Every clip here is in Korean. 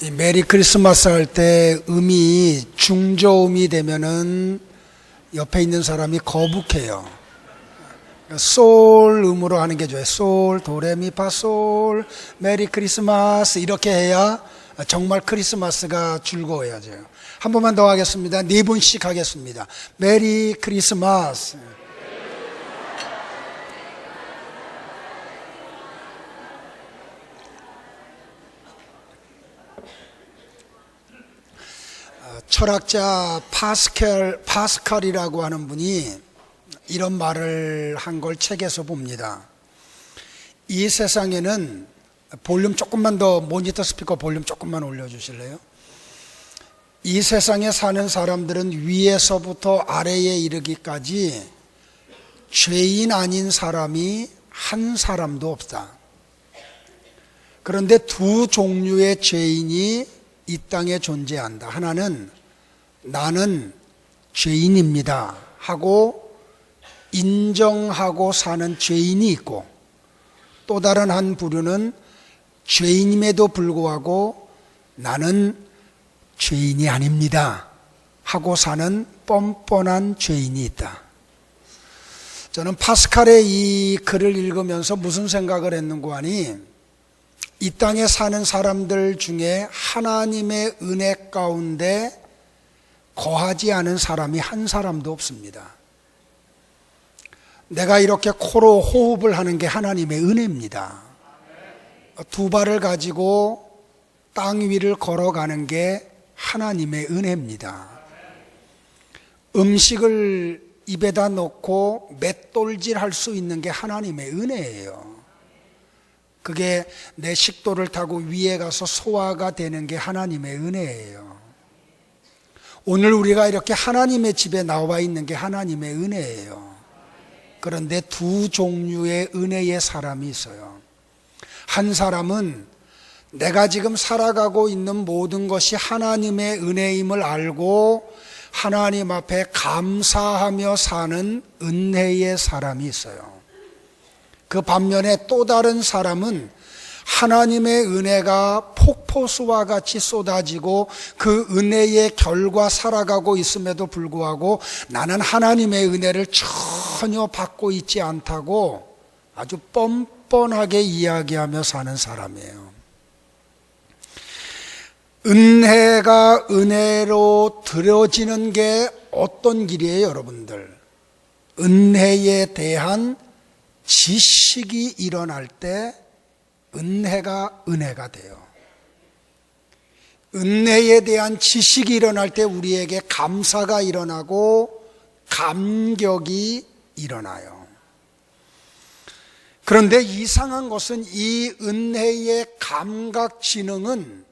이 메리 크리스마스 할 때 음이 중저음이 되면은 옆에 있는 사람이 거북해요. 솔 음으로 하는 게 좋아요. 솔, 도레미파, 솔, 메리 크리스마스 이렇게 해야 정말 크리스마스가 즐거워야죠. 한 번만 더 하겠습니다. 4분씩 하겠습니다. 메리 크리스마스. 철학자 파스칼이라고 하는 분이 이런 말을 한 걸 책에서 봅니다. 이 세상에는 볼륨 조금만 더, 모니터 스피커 볼륨 조금만 올려주실래요? 이 세상에 사는 사람들은 위에서부터 아래에 이르기까지 죄인 아닌 사람이 한 사람도 없다. 그런데 두 종류의 죄인이 이 땅에 존재한다. 하나는 나는 죄인입니다 하고 인정하고 사는 죄인이 있고, 또 다른 한 부류는 죄인임에도 불구하고 나는 죄인이 아닙니다 하고 사는 뻔뻔한 죄인이 있다. 저는 파스칼의 이 글을 읽으면서 무슨 생각을 했는고 하니, 이 땅에 사는 사람들 중에 하나님의 은혜 가운데 거하지 않은 사람이 한 사람도 없습니다. 내가 이렇게 코로 호흡을 하는 게 하나님의 은혜입니다. 두 발을 가지고 땅 위를 걸어가는 게 하나님의 은혜입니다. 음식을 입에다 넣고 맷돌질 할 수 있는 게 하나님의 은혜예요. 그게 내 식도를 타고 위에 가서 소화가 되는 게 하나님의 은혜예요. 오늘 우리가 이렇게 하나님의 집에 나와 있는 게 하나님의 은혜예요. 그런데 두 종류의 은혜의 사람이 있어요. 한 사람은 내가 지금 살아가고 있는 모든 것이 하나님의 은혜임을 알고 하나님 앞에 감사하며 사는 은혜의 사람이 있어요. 그 반면에 또 다른 사람은 하나님의 은혜가 폭포수와 같이 쏟아지고 그 은혜의 결과 살아가고 있음에도 불구하고 나는 하나님의 은혜를 전혀 받고 있지 않다고 아주 뻔뻔하게 이야기하며 사는 사람이에요. 은혜가 은혜로 드려지는 게 어떤 길이에요, 여러분들? 은혜에 대한 지식이 일어날 때 은혜가 은혜가 돼요. 은혜에 대한 지식이 일어날 때 우리에게 감사가 일어나고 감격이 일어나요. 그런데 이상한 것은 이 은혜의 감각 지능은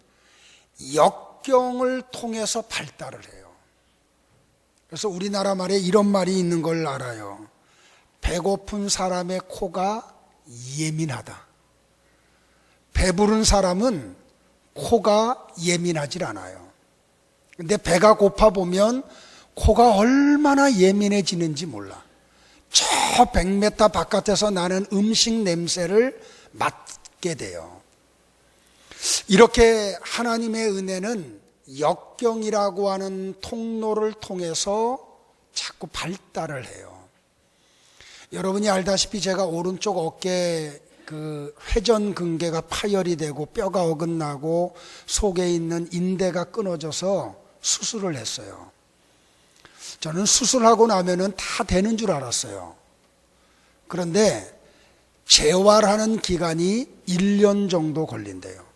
역경을 통해서 발달을 해요. 그래서 우리나라 말에 이런 말이 있는 걸 알아요. 배고픈 사람의 코가 예민하다. 배부른 사람은 코가 예민하질 않아요. 근데 배가 고파 보면 코가 얼마나 예민해지는지 몰라. 저 100m 바깥에서 나는 음식 냄새를 맡게 돼요. 이렇게 하나님의 은혜는 역경이라고 하는 통로를 통해서 자꾸 발달을 해요. 여러분이 알다시피 제가 오른쪽 어깨 그 회전근개가 파열이 되고 뼈가 어긋나고 속에 있는 인대가 끊어져서 수술을 했어요. 저는 수술하고 나면은 다 되는 줄 알았어요. 그런데 재활하는 기간이 1년 정도 걸린대요.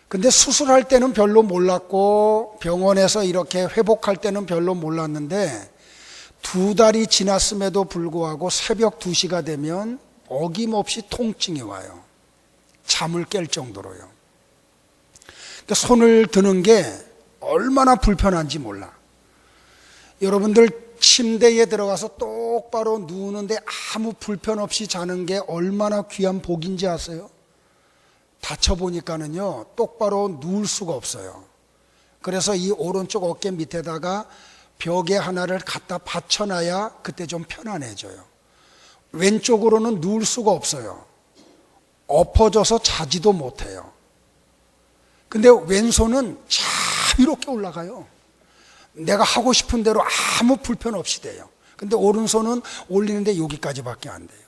근데 수술할 때는 별로 몰랐고 병원에서 이렇게 회복할 때는 별로 몰랐는데 2달이 지났음에도 불구하고 새벽 2시가 되면 어김없이 통증이 와요. 잠을 깰 정도로요. 그러니까 손을 드는 게 얼마나 불편한지 몰라. 여러분들 침대에 들어가서 똑바로 누우는데 아무 불편 없이 자는 게 얼마나 귀한 복인지 아세요? 다쳐보니까는요, 똑바로 누울 수가 없어요. 그래서 이 오른쪽 어깨 밑에다가 벽에 하나를 갖다 받쳐놔야 그때 좀 편안해져요. 왼쪽으로는 누울 수가 없어요. 엎어져서 자지도 못해요. 근데 왼손은 자유롭게 올라가요. 내가 하고 싶은 대로 아무 불편 없이 돼요. 근데 오른손은 올리는데 여기까지밖에 안 돼요.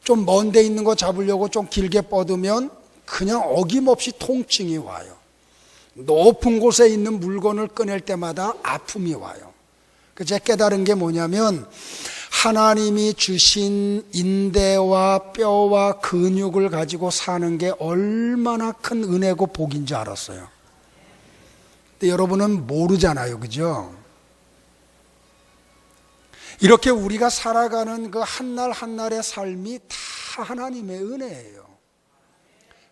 좀 먼 데 있는 거 잡으려고 좀 길게 뻗으면 그냥 어김없이 통증이 와요. 높은 곳에 있는 물건을 꺼낼 때마다 아픔이 와요. 제가 깨달은 게 뭐냐면 하나님이 주신 인대와 뼈와 근육을 가지고 사는 게 얼마나 큰 은혜고 복인 줄 알았어요. 근데 여러분은 모르잖아요, 그죠? 이렇게 우리가 살아가는 그 한날 한날의 삶이 다 하나님의 은혜예요.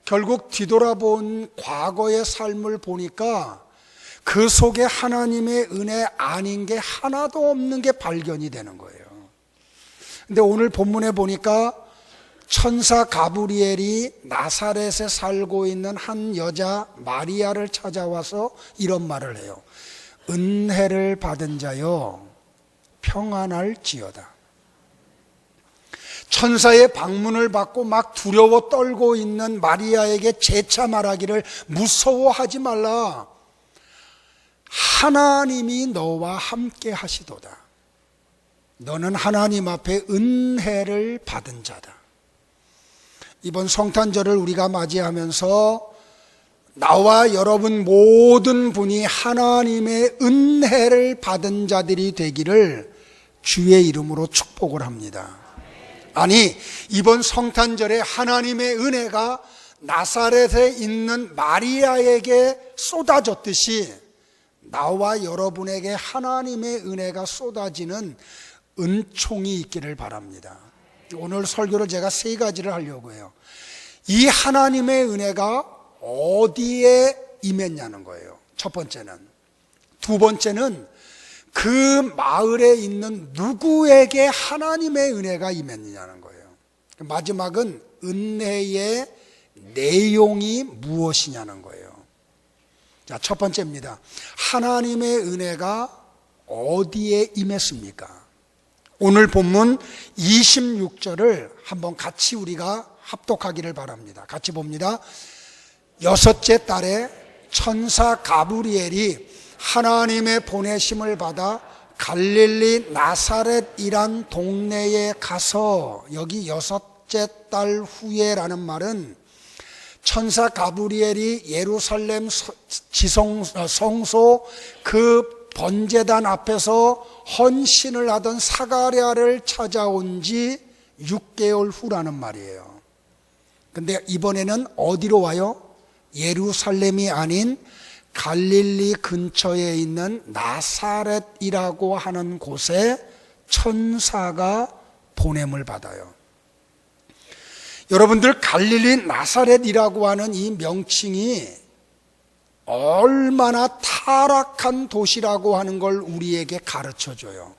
결국 뒤돌아본 과거의 삶을 보니까 그 속에 하나님의 은혜 아닌 게 하나도 없는 게 발견이 되는 거예요. 근데 오늘 본문에 보니까 천사 가브리엘이 나사렛에 살고 있는 한 여자 마리아를 찾아와서 이런 말을 해요. 은혜를 받은 자여 평안할지어다. 천사의 방문을 받고 막 두려워 떨고 있는 마리아에게 재차 말하기를 무서워하지 말라. 하나님이 너와 함께 하시도다. 너는 하나님 앞에 은혜를 받은 자다. 이번 성탄절을 우리가 맞이하면서 나와 여러분 모든 분이 하나님의 은혜를 받은 자들이 되기를 주의 이름으로 축복을 합니다. 아니, 이번 성탄절에 하나님의 은혜가 나사렛에 있는 마리아에게 쏟아졌듯이 나와 여러분에게 하나님의 은혜가 쏟아지는 은총이 있기를 바랍니다. 오늘 설교를 제가 세 가지를 하려고 해요. 이 하나님의 은혜가 어디에 임했냐는 거예요. 첫 번째는. 두 번째는 그 마을에 있는 누구에게 하나님의 은혜가 임했느냐는 거예요. 마지막은 은혜의 내용이 무엇이냐는 거예요. 자, 첫 번째입니다. 하나님의 은혜가 어디에 임했습니까? 오늘 본문 26절을 한번 같이 우리가 합독하기를 바랍니다. 같이 봅니다. 여섯째 달에 천사 가브리엘이 하나님의 보내심을 받아 갈릴리 나사렛이란 동네에 가서, 여기 여섯째 달 후에라는 말은 천사 가브리엘이 예루살렘 성소 그 번제단 앞에서 헌신을 하던 사가랴를 찾아온 지 6개월 후라는 말이에요. 근데 이번에는 어디로 와요? 예루살렘이 아닌 갈릴리 근처에 있는 나사렛이라고 하는 곳에 천사가 보냄을 받아요. 여러분들, 갈릴리 나사렛이라고 하는 이 명칭이 얼마나 타락한 도시라고 하는 걸 우리에게 가르쳐줘요.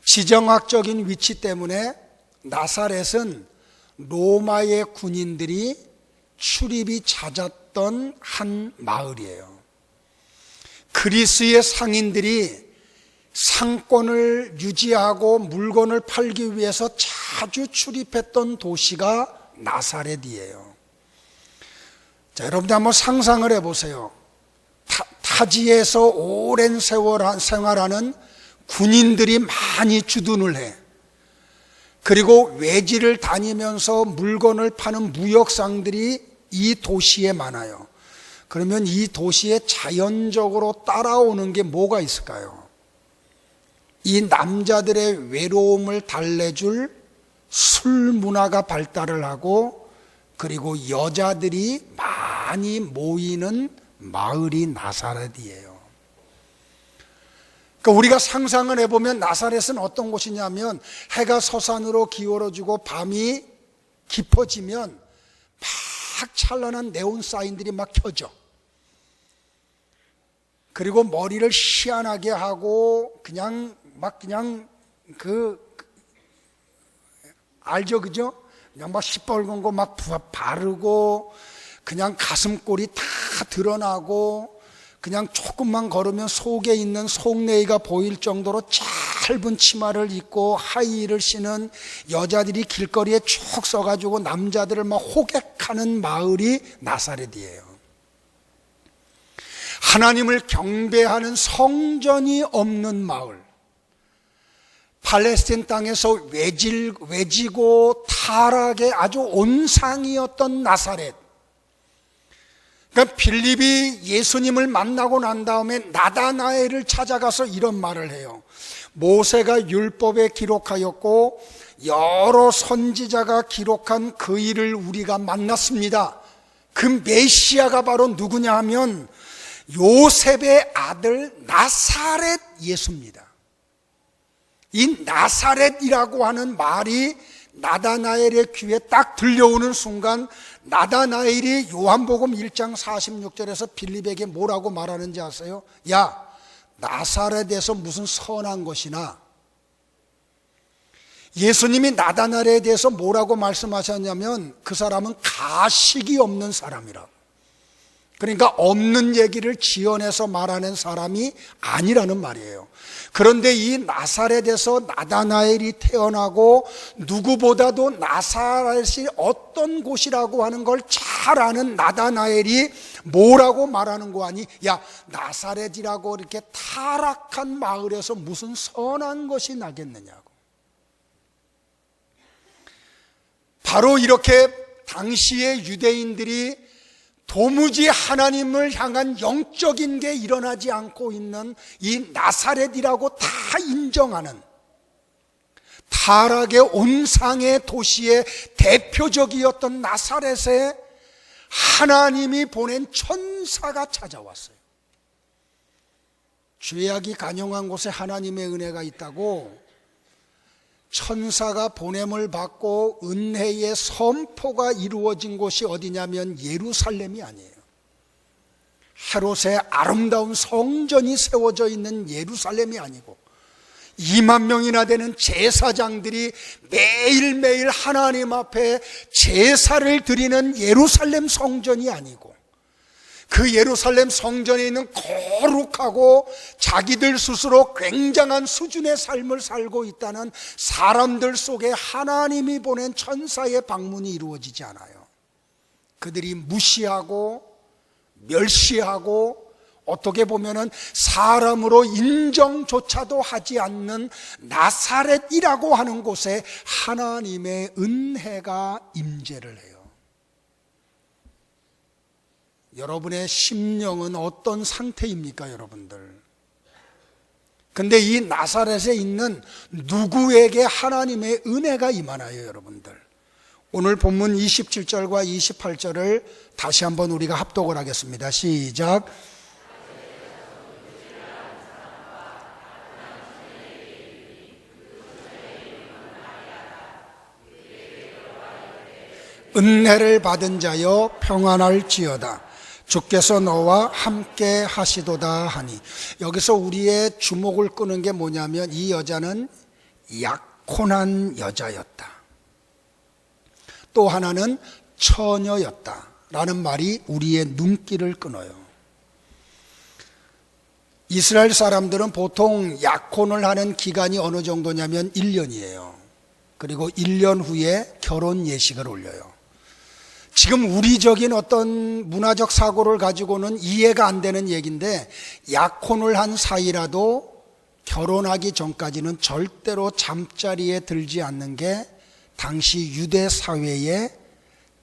지정학적인 위치 때문에 나사렛은 로마의 군인들이 출입이 잦았던 한 마을이에요. 그리스의 상인들이 상권을 유지하고 물건을 팔기 위해서 자주 출입했던 도시가 나사렛이에요. 자, 여러분들 한번 상상을 해보세요. 타지에서 오랜 세월 생활하는 군인들이 많이 주둔을 해. 그리고 외지를 다니면서 물건을 파는 무역상들이 이 도시에 많아요. 그러면 이 도시에 자연적으로 따라오는 게 뭐가 있을까요? 이 남자들의 외로움을 달래줄 술 문화가 발달을 하고, 그리고 여자들이 많이 모이는 마을이 나사렛이에요. 그러니까 우리가 상상을 해보면 나사렛은 어떤 곳이냐면, 해가 서산으로 기울어지고 밤이 깊어지면 막 찬란한 네온 사인들이 막 켜져. 그리고 머리를 희한하게 하고 그냥 알죠, 그죠? 그냥 막 시뻘건 거 막 바르고, 그냥 가슴골이 다 드러나고, 그냥 조금만 걸으면 속에 있는 속내가 보일 정도로 짧은 치마를 입고 하이힐을 신은 여자들이 길거리에 쭉 서가지고 남자들을 막 호객하는 마을이 나사렛이에요. 하나님을 경배하는 성전이 없는 마을, 팔레스틴 땅에서 외지고 타락의 아주 온상이었던 나사렛. 그러니까 빌립이 예수님을 만나고 난 다음에 나다나엘을 찾아가서 이런 말을 해요. 모세가 율법에 기록하였고 여러 선지자가 기록한 그 일을 우리가 만났습니다. 그 메시아가 바로 누구냐 하면 요셉의 아들 나사렛 예수입니다. 이 나사렛이라고 하는 말이 나다나엘의 귀에 딱 들려오는 순간 나다나엘이 요한복음 1장 46절에서 빌립에게 뭐라고 말하는지 아세요? 야, 나사렛에서 무슨 선한 것이나. 예수님이 나다나엘에 대해서 뭐라고 말씀하셨냐면 그 사람은 가식이 없는 사람이라고. 그러니까 없는 얘기를 지어내서 말하는 사람이 아니라는 말이에요. 그런데 이 나사렛에서 나다나엘이 태어나고 누구보다도 나사렛이 어떤 곳이라고 하는 걸 잘 아는 나다나엘이 뭐라고 말하는 거 아니? 야, 나사렛이라고 이렇게 타락한 마을에서 무슨 선한 것이 나겠느냐고. 바로 이렇게 당시의 유대인들이 도무지 하나님을 향한 영적인 게 일어나지 않고 있는 이 나사렛이라고 다 인정하는 타락의 온상의 도시의 대표적이었던 나사렛에 하나님이 보낸 천사가 찾아왔어요. 죄악이 간영한 곳에 하나님의 은혜가 있다고 천사가 보냄을 받고 은혜의 선포가 이루어진 곳이 어디냐면 예루살렘이 아니에요. 헤롯의 아름다운 성전이 세워져 있는 예루살렘이 아니고 2만 명이나 되는 제사장들이 매일매일 하나님 앞에 제사를 드리는 예루살렘 성전이 아니고 그 예루살렘 성전에 있는 거룩하고 자기들 스스로 굉장한 수준의 삶을 살고 있다는 사람들 속에 하나님이 보낸 천사의 방문이 이루어지지 않아요. 그들이 무시하고 멸시하고 어떻게 보면은 사람으로 인정조차도 하지 않는 나사렛이라고 하는 곳에 하나님의 은혜가 임재를 해요. 여러분의 심령은 어떤 상태입니까, 여러분들? 근데 이 나사렛에 있는 누구에게 하나님의 은혜가 임하나요, 여러분들? 오늘 본문 27절과 28절을 다시 한번 우리가 합독을 하겠습니다. 시작. 은혜를 받은 자여 평안할지어다. 주께서 너와 함께 하시도다 하니. 여기서 우리의 주목을 끄는 게 뭐냐면 이 여자는 약혼한 여자였다. 또 하나는 처녀였다 라는 말이 우리의 눈길을 끊어요. 이스라엘 사람들은 보통 약혼을 하는 기간이 어느 정도냐면 1년이에요. 그리고 1년 후에 결혼 예식을 올려요. 지금 우리적인 어떤 문화적 사고를 가지고는 이해가 안 되는 얘기인데 약혼을 한 사이라도 결혼하기 전까지는 절대로 잠자리에 들지 않는 게 당시 유대 사회의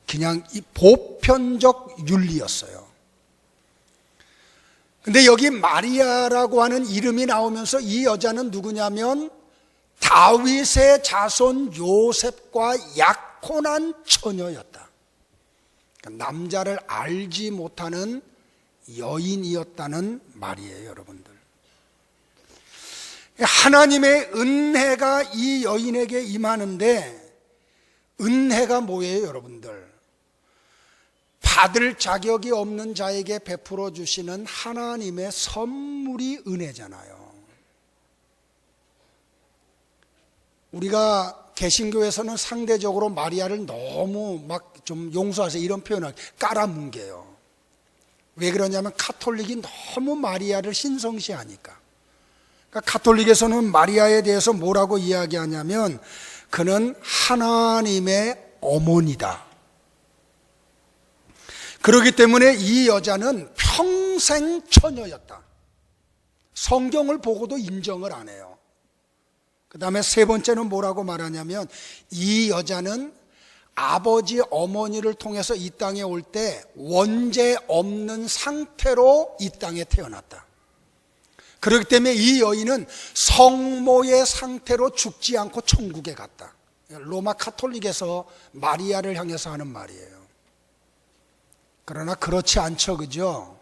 그냥 이 보편적 윤리였어요. 근데 여기 마리아라고 하는 이름이 나오면서 이 여자는 누구냐면 다윗의 자손 요셉과 약혼한 처녀였다. 남자를 알지 못하는 여인이었다는 말이에요, 여러분들. 하나님의 은혜가 이 여인에게 임하는데 은혜가 뭐예요, 여러분들? 받을 자격이 없는 자에게 베풀어 주시는 하나님의 선물이 은혜잖아요. 우리가 개신교에서는 상대적으로 마리아를 너무 막 좀 용서하세요 이런 표현을 깔아뭉개요. 왜 그러냐면 카톨릭이 너무 마리아를 신성시하니까. 그러니까 카톨릭에서는 마리아에 대해서 뭐라고 이야기하냐면 그는 하나님의 어머니다. 그렇기 때문에 이 여자는 평생 처녀였다. 성경을 보고도 인정을 안 해요. 그 다음에 세 번째는 뭐라고 말하냐면 이 여자는 아버지 어머니를 통해서 이 땅에 올 때 원죄 없는 상태로 이 땅에 태어났다. 그렇기 때문에 이 여인은 성모의 상태로 죽지 않고 천국에 갔다. 로마 카톨릭에서 마리아를 향해서 하는 말이에요. 그러나 그렇지 않죠, 그죠?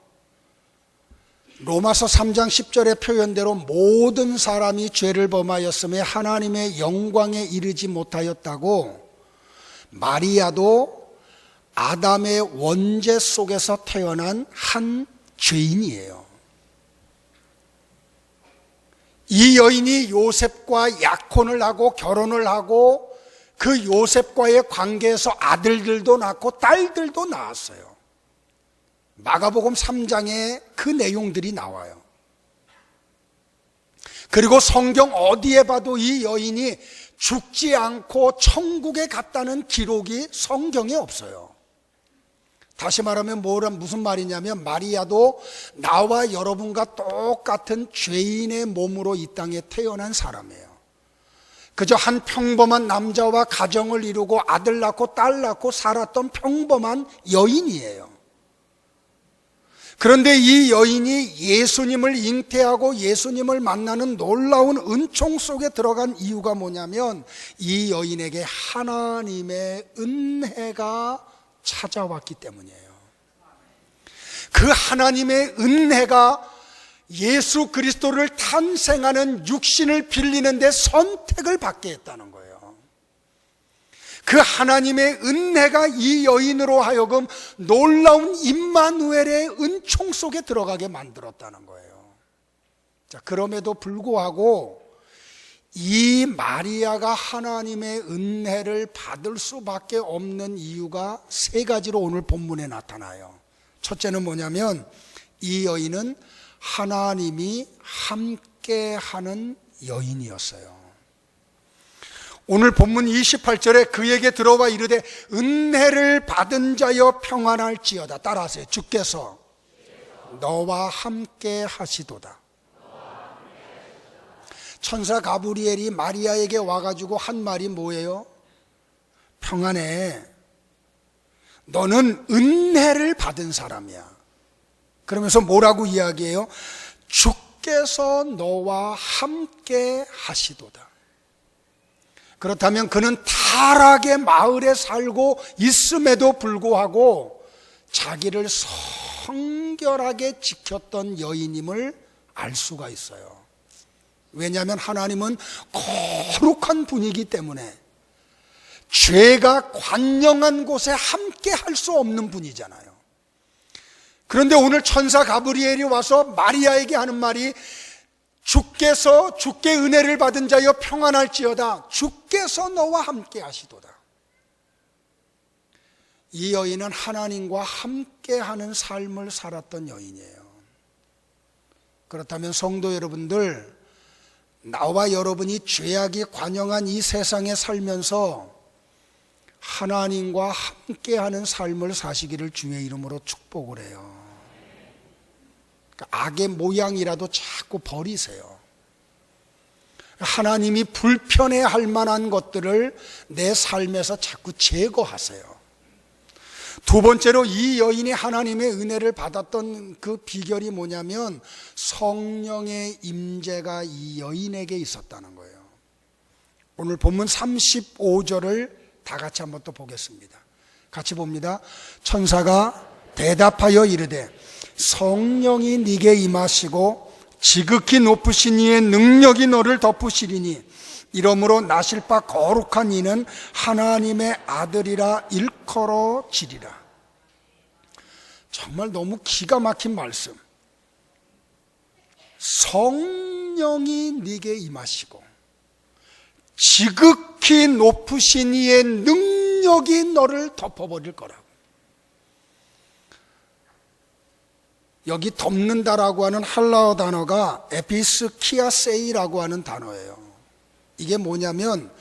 로마서 3장 10절의 표현대로 모든 사람이 죄를 범하였음에 하나님의 영광에 이르지 못하였다고, 마리아도 아담의 원죄 속에서 태어난 한 죄인이에요. 이 여인이 요셉과 약혼을 하고 결혼을 하고 그 요셉과의 관계에서 아들들도 낳고 딸들도 낳았어요. 마가복음 3장에 그 내용들이 나와요. 그리고 성경 어디에 봐도 이 여인이 죽지 않고 천국에 갔다는 기록이 성경에 없어요. 다시 말하면 무슨 말이냐면 마리아도 나와 여러분과 똑같은 죄인의 몸으로 이 땅에 태어난 사람이에요. 그저 한 평범한 남자와 가정을 이루고 아들 낳고 딸 낳고 살았던 평범한 여인이에요. 그런데 이 여인이 예수님을 잉태하고 예수님을 만나는 놀라운 은총 속에 들어간 이유가 뭐냐면 이 여인에게 하나님의 은혜가 찾아왔기 때문이에요. 그 하나님의 은혜가 예수 그리스도를 탄생하는 육신을 빌리는 데 선택을 받게 했다는 거예요. 그 하나님의 은혜가 이 여인으로 하여금 놀라운 임마누엘의 은총 속에 들어가게 만들었다는 거예요. 자, 그럼에도 불구하고 이 마리아가 하나님의 은혜를 받을 수밖에 없는 이유가 세 가지로 오늘 본문에 나타나요. 첫째는 뭐냐면 이 여인은 하나님이 함께하는 여인이었어요. 오늘 본문 28절에 그에게 들어와 이르되 은혜를 받은 자여 평안할지어다. 따라하세요. 주께서 너와 함께 하시도다. 천사 가브리엘이 마리아에게 와가지고 한 말이 뭐예요? 평안해. 너는 은혜를 받은 사람이야. 그러면서 뭐라고 이야기해요? 주께서 너와 함께 하시도다. 그렇다면 그는 타락의 마을에 살고 있음에도 불구하고 자기를 성결하게 지켰던 여인임을 알 수가 있어요. 왜냐하면 하나님은 거룩한 분이기 때문에 죄가 관영한 곳에 함께 할 수 없는 분이잖아요. 그런데 오늘 천사 가브리엘이 와서 마리아에게 하는 말이 주께서 주께 은혜를 받은 자여 평안할지어다. 주께서 너와 함께 하시도다. 이 여인은 하나님과 함께하는 삶을 살았던 여인이에요. 그렇다면 성도 여러분들, 나와 여러분이 죄악이 관영한 이 세상에 살면서 하나님과 함께하는 삶을 사시기를 주의 이름으로 축복을 해요. 악의 모양이라도 자꾸 버리세요. 하나님이 불편해할 만한 것들을 내 삶에서 자꾸 제거하세요. 두 번째로 이 여인이 하나님의 은혜를 받았던 그 비결이 뭐냐면 성령의 임재가 이 여인에게 있었다는 거예요. 오늘 본문 35절을 다 같이 한번 또 보겠습니다. 같이 봅니다. 천사가 대답하여 이르되 성령이 네게 임하시고 지극히 높으신 이의 능력이 너를 덮으시리니 이러므로 나실 바 거룩한 이는 하나님의 아들이라 일컬어지리라. 정말 너무 기가 막힌 말씀. 성령이 네게 임하시고 지극히 높으신 이의 능력이 너를 덮어버릴 거라고. 여기 덮는다라고 하는 헬라어 단어가 에피스키아세이라고 하는 단어예요. 이게 뭐냐면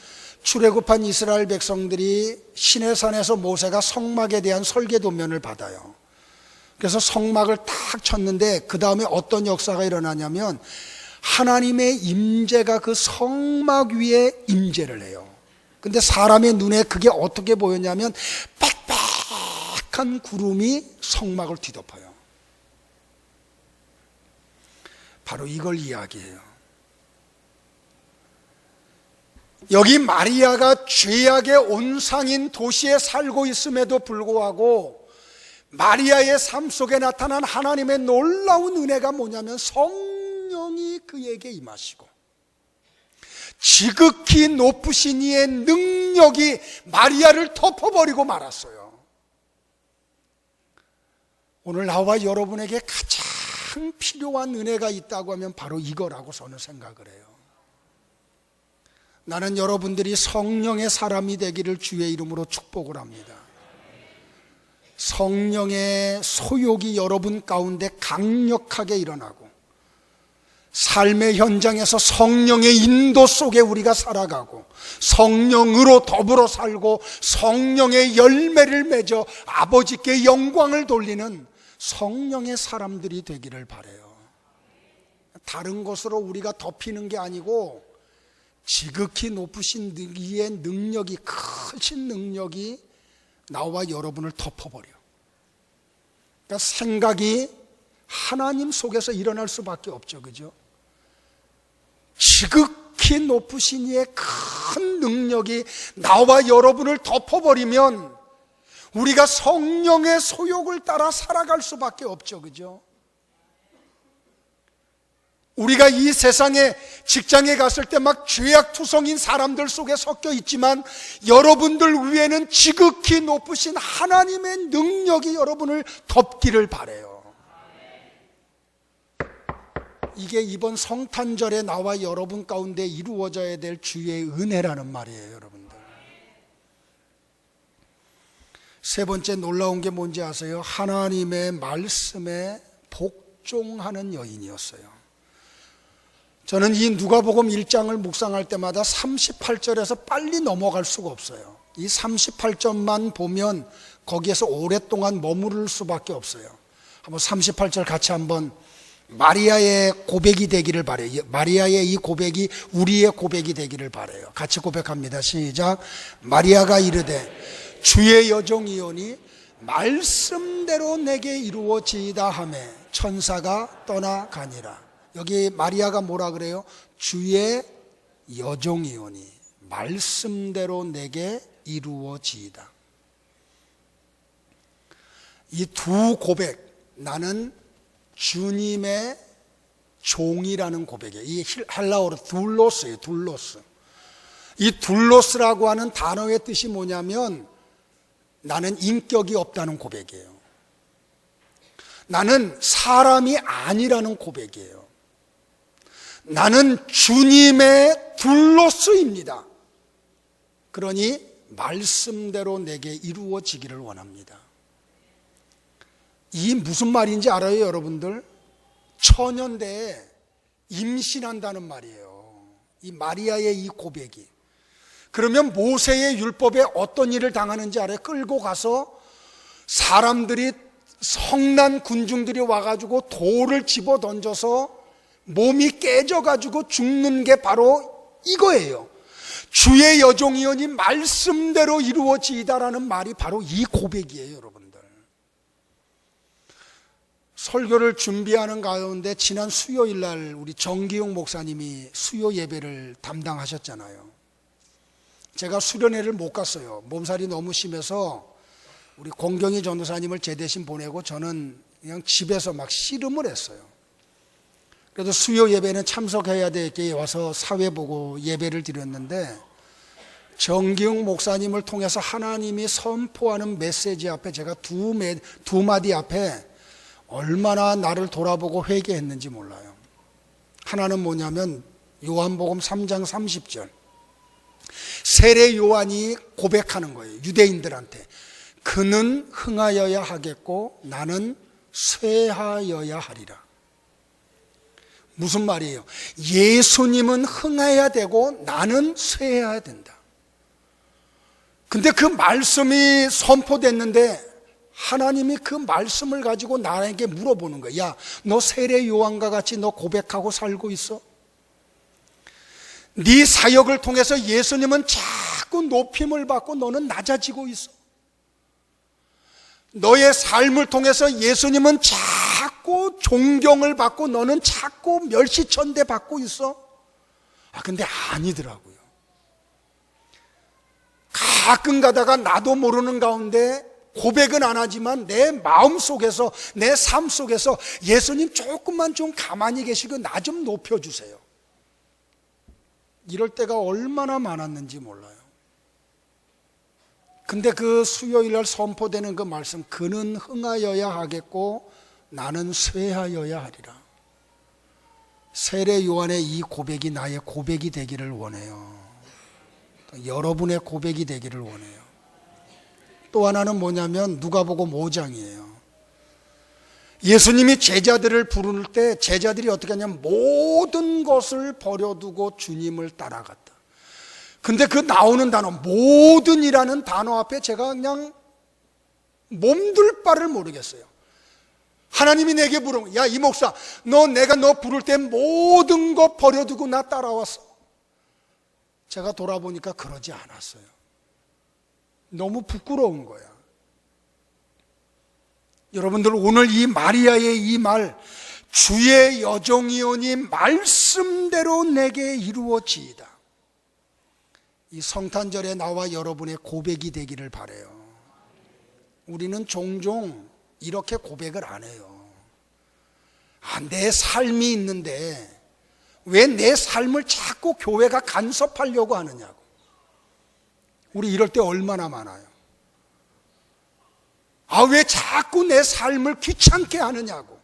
출애굽한 이스라엘 백성들이 시내산에서 모세가 성막에 대한 설계도면을 받아요. 그래서 성막을 탁 쳤는데 그 다음에 어떤 역사가 일어나냐면 하나님의 임재가 그 성막 위에 임재를 해요. 근데 사람의 눈에 그게 어떻게 보였냐면 빽빽한 구름이 성막을 뒤덮어요. 바로 이걸 이야기해요. 여기 마리아가 죄악의 온상인 도시에 살고 있음에도 불구하고 마리아의 삶 속에 나타난 하나님의 놀라운 은혜가 뭐냐면 성령이 그에게 임하시고 지극히 높으신 이의 능력이 마리아를 덮어버리고 말았어요. 오늘 나와 여러분에게 가장 필요한 은혜가 있다고 하면 바로 이거라고 저는 생각을 해요. 나는 여러분들이 성령의 사람이 되기를 주의 이름으로 축복을 합니다. 성령의 소욕이 여러분 가운데 강력하게 일어나고 삶의 현장에서 성령의 인도 속에 우리가 살아가고 성령으로 더불어 살고 성령의 열매를 맺어 아버지께 영광을 돌리는 성령의 사람들이 되기를 바라요. 다른 것으로 우리가 덮이는 게 아니고 지극히 높으신 이의 능력이, 크신 능력이 나와 여러분을 덮어버려. 그러니까 생각이 하나님 속에서 일어날 수밖에 없죠. 그죠? 지극히 높으신 이의 큰 능력이 나와 여러분을 덮어버리면 우리가 성령의 소욕을 따라 살아갈 수밖에 없죠. 그죠? 우리가 이 세상에 직장에 갔을 때 막 죄악투성인 사람들 속에 섞여 있지만 여러분들 위에는 지극히 높으신 하나님의 능력이 여러분을 덮기를 바라요. 이게 이번 성탄절에 나와 여러분 가운데 이루어져야 될 주의 은혜라는 말이에요, 여러분들. 세 번째 놀라운 게 뭔지 아세요? 하나님의 말씀에 복종하는 여인이었어요. 저는 이 누가복음 1장을 묵상할 때마다 38절에서 빨리 넘어갈 수가 없어요. 이 38절만 보면 거기에서 오랫동안 머무를 수밖에 없어요. 한번 38절 같이 한번 마리아의 고백이 되기를 바라요. 마리아의 이 고백이 우리의 고백이 되기를 바라요. 같이 고백합니다. 시작. 마리아가 이르되 주의 여종이오니 말씀대로 내게 이루어지이다 하매 천사가 떠나가니라. 여기 마리아가 뭐라 그래요? 주의 여종이오니 말씀대로 내게 이루어지이다. 이 두 고백, 나는 주님의 종이라는 고백이에요. 이 헬라어로 둘로스예요. 둘로스. 이 둘로스라고 하는 단어의 뜻이 뭐냐면 나는 인격이 없다는 고백이에요. 나는 사람이 아니라는 고백이에요. 나는 주님의 둘로스입니다. 그러니 말씀대로 내게 이루어지기를 원합니다. 이 무슨 말인지 알아요, 여러분들? 천연대에 임신한다는 말이에요. 이 마리아의 이 고백이. 그러면 모세의 율법에 어떤 일을 당하는지 알아요? 끌고 가서 사람들이, 성난 군중들이 와가지고 돌을 집어 던져서 몸이 깨져가지고 죽는 게 바로 이거예요. 주의 여종이오니 말씀대로 이루어지이다라는 말이 바로 이 고백이에요, 여러분들. 설교를 준비하는 가운데 지난 수요일 날 우리 정기용 목사님이 수요 예배를 담당하셨잖아요. 제가 수련회를 못 갔어요. 몸살이 너무 심해서 우리 공경희 전도사님을 제 대신 보내고 저는 그냥 집에서 막 씨름을 했어요. 그래도 수요 예배는 참석해야 되게 와서 사회 보고 예배를 드렸는데 정기웅 목사님을 통해서 하나님이 선포하는 메시지 앞에 제가 두 마디 앞에 얼마나 나를 돌아보고 회개했는지 몰라요. 하나는 뭐냐면 요한복음 3장 30절 세례 요한이 고백하는 거예요. 유대인들한테 그는 흥하여야 하겠고 나는 쇠하여야 하리라. 무슨 말이에요? 예수님은 흥해야 되고 나는 쇠해야 된다. 근데 그 말씀이 선포됐는데 하나님이 그 말씀을 가지고 나에게 물어보는 거야. 야, 너 세례 요한과 같이 너 고백하고 살고 있어? 네 사역을 통해서 예수님은 자꾸 높임을 받고 너는 낮아지고 있어. 너의 삶을 통해서 예수님은 자꾸 존경을 받고 너는 자꾸 멸시천대 받고 있어. 근데 아니더라고요. 가끔 가다가 나도 모르는 가운데 고백은 안 하지만 내 마음 속에서, 내 삶 속에서 예수님 조금만 좀 가만히 계시고 나 좀 높여주세요. 이럴 때가 얼마나 많았는지 몰라요. 근데 그 수요일날 선포되는 그 말씀, 그는 흥하여야 하겠고 나는 쇠하여야 하리라. 세례 요한의 이 고백이 나의 고백이 되기를 원해요. 여러분의 고백이 되기를 원해요. 또 하나는 뭐냐면 누가복음 5장이에요. 예수님이 제자들을 부를 때 제자들이 어떻게 하냐면 모든 것을 버려두고 주님을 따라갔다. 근데 그 나오는 단어, 모든이라는 단어 앞에 제가 그냥 몸둘 바를 모르겠어요. 하나님이 내게 부르면, 야, 이 목사, 내가 너 부를 때 모든 것 버려두고 나 따라왔어. 제가 돌아보니까 그러지 않았어요. 너무 부끄러운 거야. 여러분들, 오늘 이 마리아의 이 말, 주의 여종이오니 말씀대로 내게 이루어지이다. 이 성탄절에 나와 여러분의 고백이 되기를 바라요. 우리는 종종 이렇게 고백을 안 해요. 내 삶이 있는데 왜 내 삶을 자꾸 교회가 간섭하려고 하느냐고. 우리 이럴 때 얼마나 많아요. 왜 자꾸 내 삶을 귀찮게 하느냐고.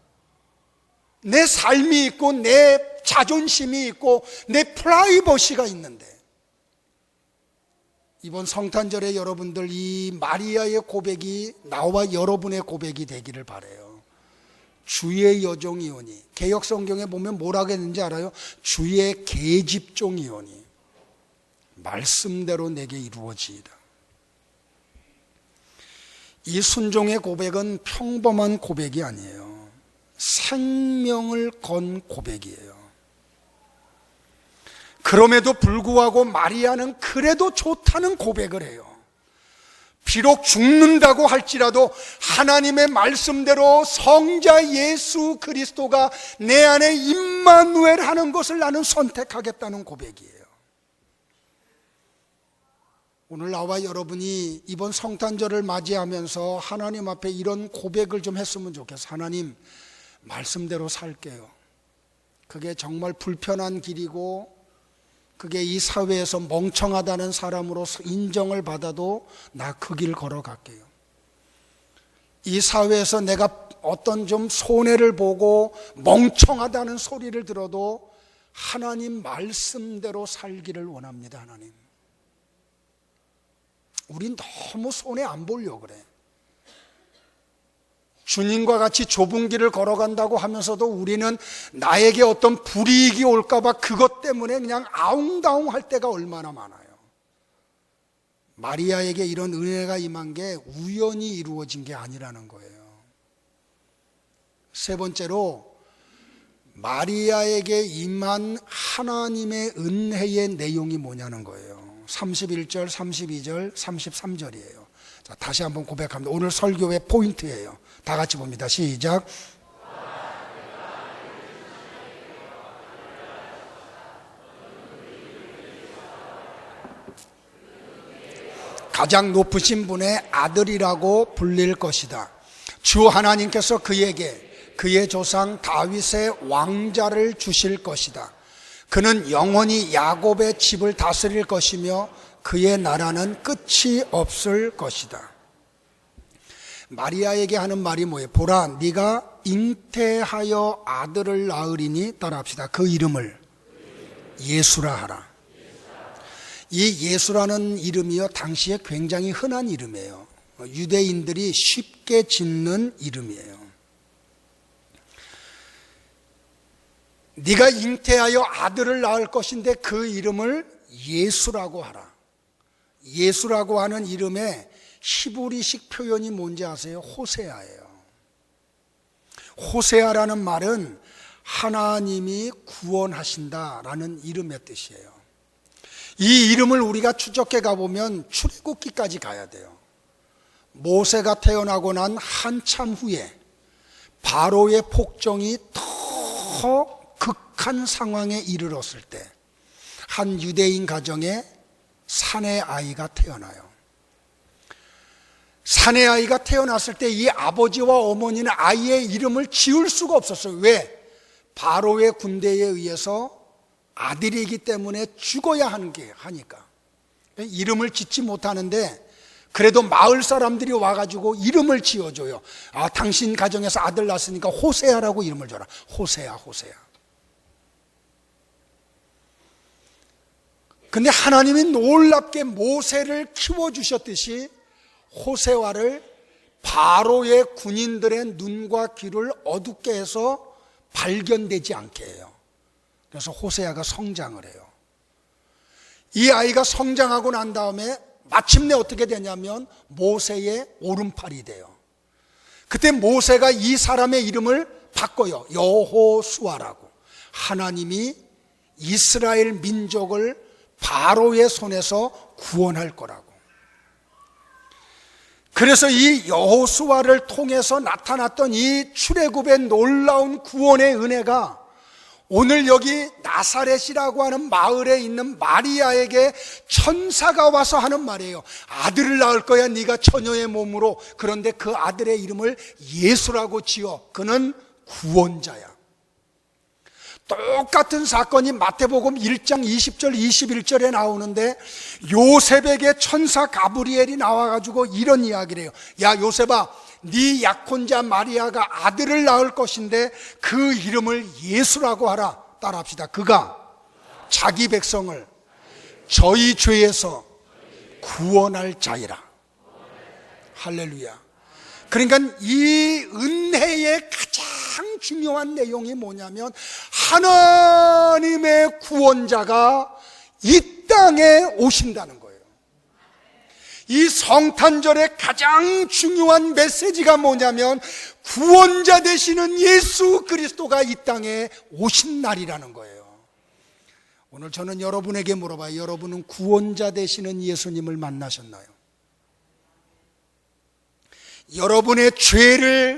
내 삶이 있고 내 자존심이 있고 내 프라이버시가 있는데, 이번 성탄절에 여러분들 이 마리아의 고백이 나와 여러분의 고백이 되기를 바라요. 주의 여종이오니, 개역성경에 보면 뭐라고 했는지 알아요? 주의 계집종이오니 말씀대로 내게 이루어지이다. 이 순종의 고백은 평범한 고백이 아니에요. 생명을 건 고백이에요. 그럼에도 불구하고 마리아는 그래도 좋다는 고백을 해요. 비록 죽는다고 할지라도 하나님의 말씀대로 성자 예수 그리스도가 내 안에 임마누엘 하는 것을 나는 선택하겠다는 고백이에요. 오늘 나와 여러분이 이번 성탄절을 맞이하면서 하나님 앞에 이런 고백을 좀 했으면 좋겠어요. 하나님, 말씀대로 살게요. 그게 정말 불편한 길이고 그게 이 사회에서 멍청하다는 사람으로서 인정을 받아도 나 그 길 걸어갈게요. 이 사회에서 내가 어떤 좀 손해를 보고 멍청하다는 소리를 들어도 하나님 말씀대로 살기를 원합니다. 하나님, 우린 너무 손해 안 보려고 그래. 주님과 같이 좁은 길을 걸어간다고 하면서도 우리는 나에게 어떤 불이익이 올까봐 그것 때문에 그냥 아웅다웅 할 때가 얼마나 많아요. 마리아에게 이런 은혜가 임한 게 우연히 이루어진 게 아니라는 거예요. 세 번째로, 마리아에게 임한 하나님의 은혜의 내용이 뭐냐는 거예요. 31절, 32절, 33절이에요. 자, 다시 한번 고백합니다. 오늘 설교의 포인트예요. 다 같이 봅니다. 시작. 가장 높으신 분의 아들이라고 불릴 것이다. 주 하나님께서 그에게 그의 조상 다윗의 왕자를 주실 것이다. 그는 영원히 야곱의 집을 다스릴 것이며 그의 나라는 끝이 없을 것이다. 마리아에게 하는 말이 뭐예요? 보라, 네가 잉태하여 아들을 낳으리니, 따라합시다. 그 이름을 예수라 하라. 이 예수라는 이름이요, 당시에 굉장히 흔한 이름이에요. 유대인들이 쉽게 짓는 이름이에요. 네가 잉태하여 아들을 낳을 것인데 그 이름을 예수라고 하라. 예수라고 하는 이름에 히브리식 표현이 뭔지 아세요? 호세아예요. 호세아라는 말은 하나님이 구원하신다라는 이름의 뜻이에요. 이 이름을 우리가 추적해 가보면 출애굽기까지 가야 돼요. 모세가 태어나고 난 한참 후에 바로의 폭정이 더 극한 상황에 이르렀을 때 한 유대인 가정에 사내 아이가 태어나요. 사내 아이가 태어났을 때 이 아버지와 어머니는 아이의 이름을 지을 수가 없었어요. 왜? 바로의 군대에 의해서 아들이기 때문에 죽어야 하니까 이름을 짓지 못하는데, 그래도 마을 사람들이 와가지고 이름을 지어줘요. 아, 당신 가정에서 아들 낳았으니까 호세아라고 이름을 줘라. 호세아, 호세아. 근데 하나님이 놀랍게 모세를 키워주셨듯이 호세아를 바로의 군인들의 눈과 귀를 어둡게 해서 발견되지 않게 해요. 그래서 호세아가 성장을 해요. 이 아이가 성장하고 난 다음에 마침내 어떻게 되냐면 모세의 오른팔이 돼요. 그때 모세가 이 사람의 이름을 바꿔요. 여호수아라고. 하나님이 이스라엘 민족을 바로의 손에서 구원할 거라고. 그래서 이 여호수아를 통해서 나타났던 이 출애굽의 놀라운 구원의 은혜가 오늘 여기 나사렛이라고 하는 마을에 있는 마리아에게 천사가 와서 하는 말이에요. 아들을 낳을 거야, 네가 처녀의 몸으로. 그런데 그 아들의 이름을 예수라고 지어. 그는 구원자야. 똑같은 사건이 마태복음 1장 20절 21절에 나오는데, 요셉에게 천사 가브리엘이 나와가지고 이런 이야기를 해요. 야, 요셉아, 네 약혼자 마리아가 아들을 낳을 것인데 그 이름을 예수라고 하라. 따라합시다. 그가 자기 백성을 저희 죄에서 구원할 자이라. 할렐루야. 그러니까 이 은혜의 가장 중요한 내용이 뭐냐면, 하나님의 구원자가 이 땅에 오신다는 거예요. 이 성탄절의 가장 중요한 메시지가 뭐냐면, 구원자 되시는 예수 그리스도가 이 땅에 오신 날이라는 거예요. 오늘 저는 여러분에게 물어봐요. 여러분은 구원자 되시는 예수님을 만나셨나요? 여러분의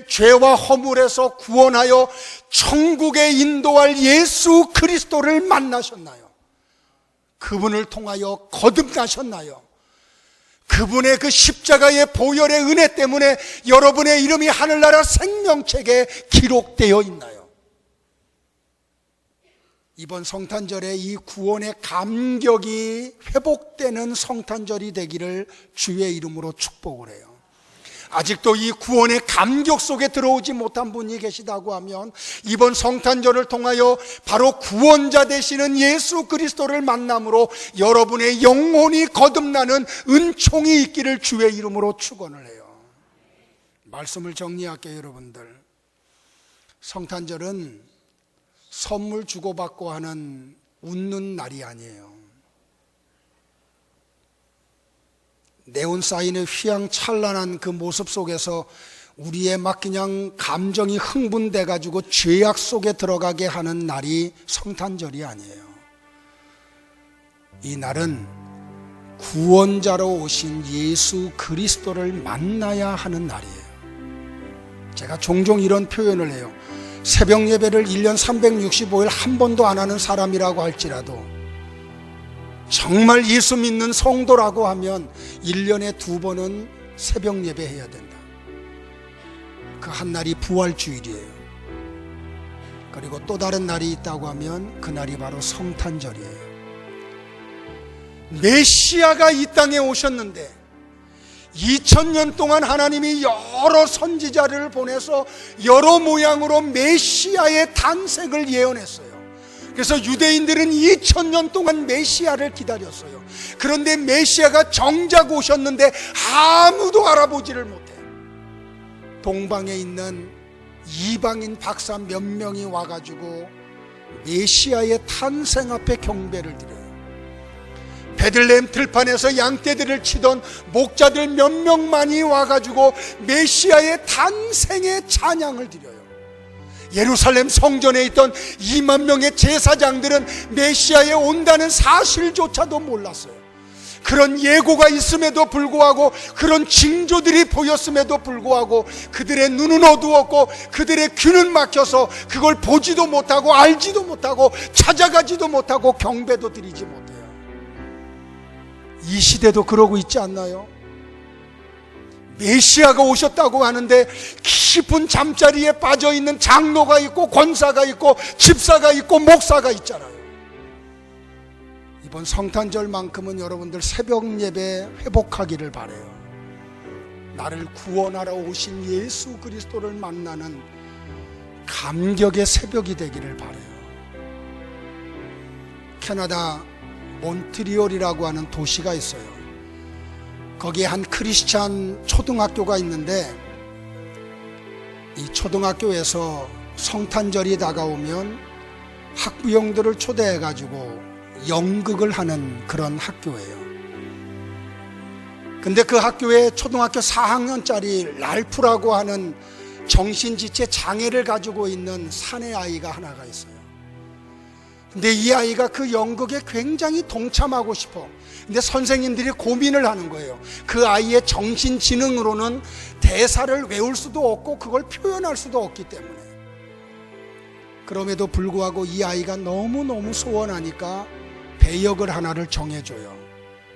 죄와 허물에서 구원하여 천국에 인도할 예수 그리스도를 만나셨나요? 그분을 통하여 거듭나셨나요? 그분의 그 십자가의 보혈의 은혜 때문에 여러분의 이름이 하늘나라 생명책에 기록되어 있나요? 이번 성탄절에 이 구원의 감격이 회복되는 성탄절이 되기를 주의 이름으로 축복을 해요. 아직도 이 구원의 감격 속에 들어오지 못한 분이 계시다고 하면, 이번 성탄절을 통하여 바로 구원자 되시는 예수 그리스도를 만남으로 여러분의 영혼이 거듭나는 은총이 있기를 주의 이름으로 축원을 해요. 말씀을 정리할게요, 여러분들. 성탄절은 선물 주고받고 하는 웃는 날이 아니에요. 네온사인의 휘황찬란한 그 모습 속에서 우리의 막 그냥 감정이 흥분돼 가지고 죄악 속에 들어가게 하는 날이 성탄절이 아니에요. 이 날은 구원자로 오신 예수 그리스도를 만나야 하는 날이에요. 제가 종종 이런 표현을 해요. 새벽 예배를 1년 365일 한 번도 안 하는 사람이라고 할지라도 정말 예수 믿는 성도라고 하면 1년에 2번은 새벽 예배 해야 된다. 그 한 날이 부활주일이에요. 그리고 또 다른 날이 있다고 하면 그 날이 바로 성탄절이에요. 메시아가 이 땅에 오셨는데 2000년 동안 하나님이 여러 선지자를 보내서 여러 모양으로 메시아의 탄생을 예언했어요. 그래서 유대인들은 2000년 동안 메시아를 기다렸어요. 그런데 메시아가 정작 오셨는데 아무도 알아보지를 못해. 동방에 있는 이방인 박사 몇 명이 와가지고 메시아의 탄생 앞에 경배를 드려요. 베들레헴 들판에서 양떼들을 치던 목자들 몇 명만이 와가지고 메시아의 탄생의 찬양을 드려요. 예루살렘 성전에 있던 2만 명의 제사장들은 메시아에 온다는 사실조차도 몰랐어요. 그런 예고가 있음에도 불구하고, 그런 징조들이 보였음에도 불구하고 그들의 눈은 어두웠고 그들의 귀는 막혀서 그걸 보지도 못하고 알지도 못하고 찾아가지도 못하고 경배도 드리지 못해요. 이 시대도 그러고 있지 않나요? 메시아가 오셨다고 하는데 깊은 잠자리에 빠져있는 장로가 있고 권사가 있고 집사가 있고 목사가 있잖아요. 이번 성탄절만큼은 여러분들 새벽 예배 회복하기를 바라요. 나를 구원하러 오신 예수 그리스도를 만나는 감격의 새벽이 되기를 바라요. 캐나다 몬트리올이라고 하는 도시가 있어요. 거기에 한 크리스찬 초등학교가 있는데, 이 초등학교에서 성탄절이 다가오면 학부형들을 초대해 가지고 연극을 하는 그런 학교예요. 근데 그 학교에 초등학교 4학년짜리 랄프라고 하는 정신지체 장애를 가지고 있는 사내 아이가 하나가 있어요. 근데 이 아이가 그 연극에 굉장히 동참하고 싶어. 근데 선생님들이 고민을 하는 거예요. 그 아이의 정신지능으로는 대사를 외울 수도 없고 그걸 표현할 수도 없기 때문에. 그럼에도 불구하고 이 아이가 너무너무 소원하니까 배역을 하나를 정해줘요.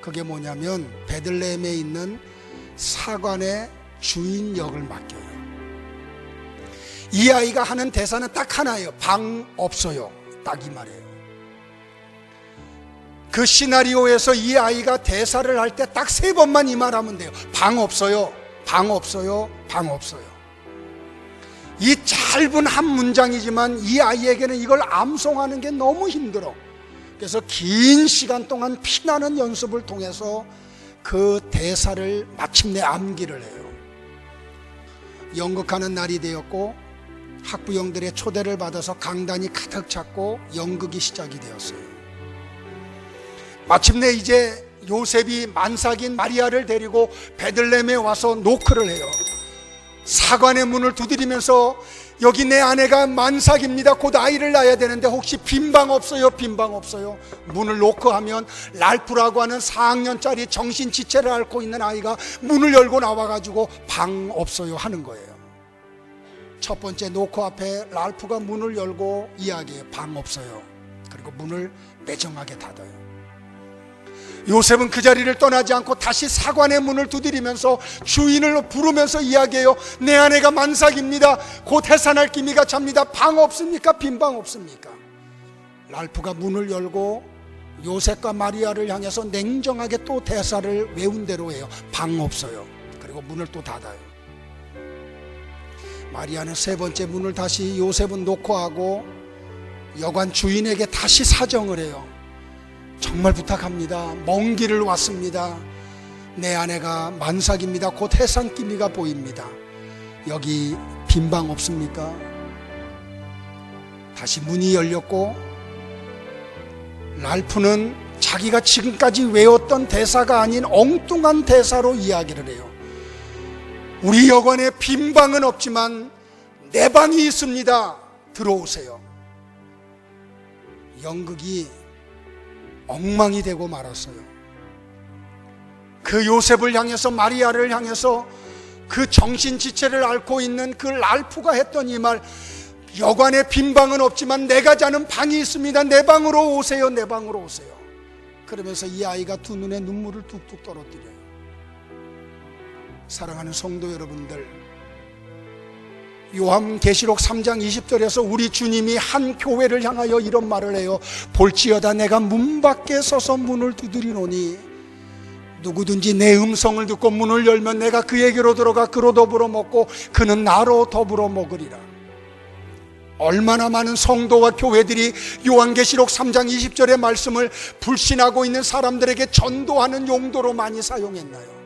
그게 뭐냐면 베들레헴에 있는 사관의 주인 역을 맡겨요. 이 아이가 하는 대사는 딱 하나예요. 방 없어요. 딱 이 말이에요. 그 시나리오에서 이 아이가 대사를 할 때 딱 3번만 이 말하면 돼요. 방 없어요. 방 없어요. 방 없어요. 이 짧은 한 문장이지만 이 아이에게는 이걸 암송하는 게 너무 힘들어. 그래서 긴 시간 동안 피나는 연습을 통해서 그 대사를 마침내 암기를 해요. 연극하는 날이 되었고 학부형들의 초대를 받아서 강단이 가득 찼고 연극이 시작이 되었어요. 마침내 이제 요셉이 만삭인 마리아를 데리고 베들레헴에 와서 노크를 해요. 사관의 문을 두드리면서 여기 내 아내가 만삭입니다. 곧 아이를 낳아야 되는데 혹시 빈방 없어요? 빈방 없어요? 문을 노크하면 랄프라고 하는 4학년짜리 정신지체를 앓고 있는 아이가 문을 열고 나와가지고 방 없어요 하는 거예요. 첫 번째 노크 앞에 랄프가 문을 열고 이야기해요. 방 없어요. 그리고 문을 매정하게 닫아요. 요셉은 그 자리를 떠나지 않고 다시 사관의 문을 두드리면서 주인을 부르면서 이야기해요. 내 아내가 만삭입니다. 곧 해산할 기미가 찹니다. 방 없습니까? 빈방 없습니까? 랄프가 문을 열고 요셉과 마리아를 향해서 냉정하게 또 대사를 외운 대로 해요. 방 없어요. 그리고 문을 또 닫아요. 마리아는 3번째 문을 다시 요셉은 노크하고 여관 주인에게 다시 사정을 해요. 정말 부탁합니다. 먼 길을 왔습니다. 내 아내가 만삭입니다. 곧 해산기미가 보입니다. 여기 빈방 없습니까? 다시 문이 열렸고 랄프는 자기가 지금까지 외웠던 대사가 아닌 엉뚱한 대사로 이야기를 해요. 우리 여관에 빈방은 없지만 내 방이 있습니다. 들어오세요. 연극이 엉망이 되고 말았어요. 그 요셉을 향해서 마리아를 향해서 그 정신지체를 앓고 있는 그 랄프가 했던 이 말, 여관에 빈방은 없지만 내가 자는 방이 있습니다. 내 방으로 오세요. 내 방으로 오세요. 그러면서 이 아이가 두 눈에 눈물을 뚝뚝 떨어뜨려요. 사랑하는 성도 여러분들, 요한계시록 3장 20절에서 우리 주님이 한 교회를 향하여 이런 말을 해요. 볼지어다 내가 문 밖에 서서 문을 두드리노니 누구든지 내 음성을 듣고 문을 열면 내가 그에게로 들어가 그로 더불어 먹고 그는 나로 더불어 먹으리라. 얼마나 많은 성도와 교회들이 요한계시록 3장 20절의 말씀을 불신하고 있는 사람들에게 전도하는 용도로 많이 사용했나요?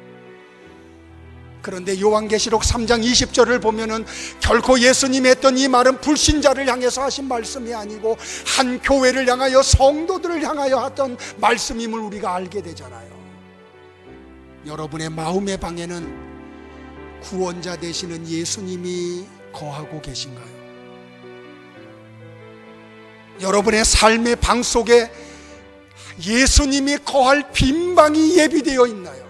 그런데 요한계시록 3장 20절을 보면은 결코 예수님이 했던 이 말은 불신자를 향해서 하신 말씀이 아니고 한 교회를 향하여 성도들을 향하여 하던 말씀임을 우리가 알게 되잖아요. 여러분의 마음의 방에는 구원자 되시는 예수님이 거하고 계신가요? 여러분의 삶의 방 속에 예수님이 거할 빈 방이 예비되어 있나요?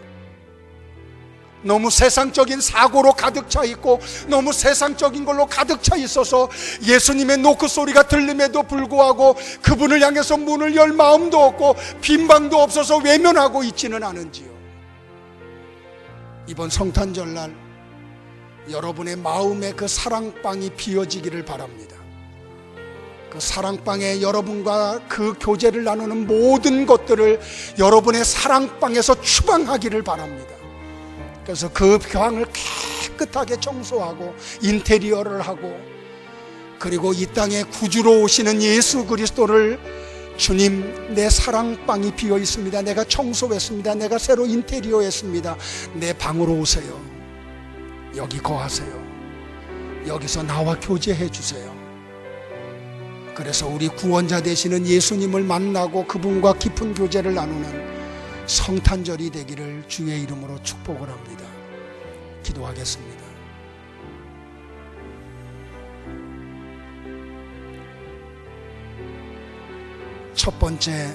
너무 세상적인 사고로 가득 차 있고 너무 세상적인 걸로 가득 차 있어서 예수님의 노크 소리가 들림에도 불구하고 그분을 향해서 문을 열 마음도 없고 빈 방도 없어서 외면하고 있지는 않은지요. 이번 성탄절날 여러분의 마음에 그 사랑방이 비어지기를 바랍니다. 그 사랑방에 여러분과 그 교제를 나누는 모든 것들을 여러분의 사랑방에서 추방하기를 바랍니다. 그래서 그 방을 깨끗하게 청소하고 인테리어를 하고, 그리고 이 땅에 구주로 오시는 예수 그리스도를, 주님, 내 사랑방이 비어 있습니다. 내가 청소했습니다. 내가 새로 인테리어했습니다. 내 방으로 오세요. 여기 거하세요. 여기서 나와 교제해 주세요. 그래서 우리 구원자 되시는 예수님을 만나고 그분과 깊은 교제를 나누는 성탄절이 되기를 주의 이름으로 축복을 합니다. 기도하겠습니다. 첫 번째,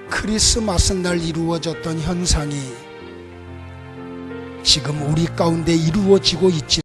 크리스마스 날 이루어졌던 현상이 지금 우리 가운데 이루어지고 있지